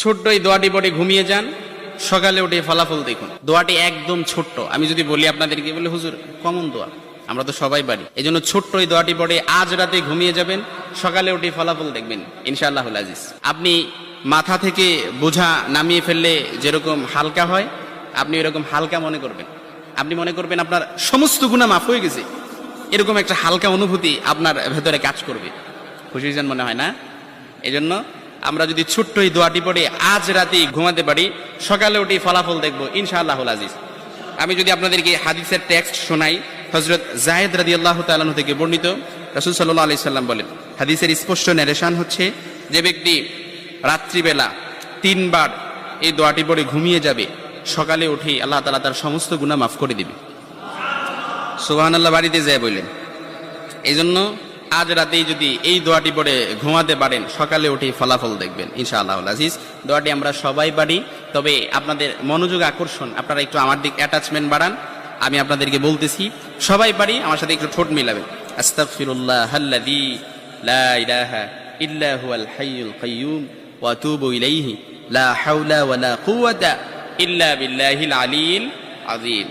ছোট্ট এই দোয়াটি পড়ে ঘুমিয়ে যান, সকালে উঠে ফলাফল দেখুন। দোয়াটি একদম ছোট্ট, আমি যদি বলি আপনাদেরকে বলে হুজুর কমন দোয়া, আমরা তো সবাই পারি। এই জন্য ছোট্ট এই দোয়াটি পড়ে আজ রাতে ঘুমিয়ে যাবেন, সকালে উঠে ফলাফল দেখবেন ইনশাআল্লাহুল আজিজ। আপনি মাথা থেকে বোঝা নামিয়ে ফেললে যেরকম হালকা হয়, আপনি এরকম হালকা মনে করবেন। আপনি মনে করবেন আপনার সমস্ত গুনাহ মাফ হয়ে গেছে, এরকম একটা হালকা অনুভূতি আপনার ভেতরে কাজ করবে। খুশির জন্য মনে হয় না? এই জন্য আমরা যদি ছোট্ট এই দোয়াটি পড়ে আজ রাতে ঘুমাতে পারি, সকালে উঠে ফলাফল দেখবো ইনশাআল্লাহুল আজিজ। আমি যদি আপনাদেরকে হাদিসের টেক্সট শোনাই, হযরত যায়েদ রাদিয়াল্লাহু তাআলা আনহু থেকে বর্ণিত, রাসূল সাল্লাল্লাহু আলাইহি সাল্লাম বলেন, হাদিসের স্পষ্ট ন্যারেশন হচ্ছে, যে ব্যক্তি রাত্রিবেলা 3 বার এই দোয়াটি পড়ে ঘুমিয়ে যাবে, সকালে উঠে আল্লাহ তাআলা তার সমস্ত গুনাহ মাফ করে দিবে। সুবহানাল্লাহ বাড়িতে যায় বললেন। এই জন্য আজ রাতেই যদি এই দোয়াটি পড়ে ঘুমাতে পারেন, সকালে উঠে ফলাফল দেখবেন ইনশাআল্লাহুল আজিজ। দোয়াটি আমরা সবাই পারি, তবে আপনাদের মনোযোগ আকর্ষণ, আপনারা একটু আমার দিক অ্যাটাচমেন্ট বাড়ান। আমি আপনাদেরকে বলতেছি, সবাই পারি, আমার সাথে একটু ঠোঁট মিলাবেন। আস্তাগফিরুল্লাহাল্লাযী লা ইলাহা ইল্লা হুয়াল হাইয়ুল কাইয়্যুম ওয়া আতুবু ইলাইহি লা হাওলা ওয়ালা কুওয়াতা ইল্লা বিল্লাহিল আলিয়্যিল আযীম।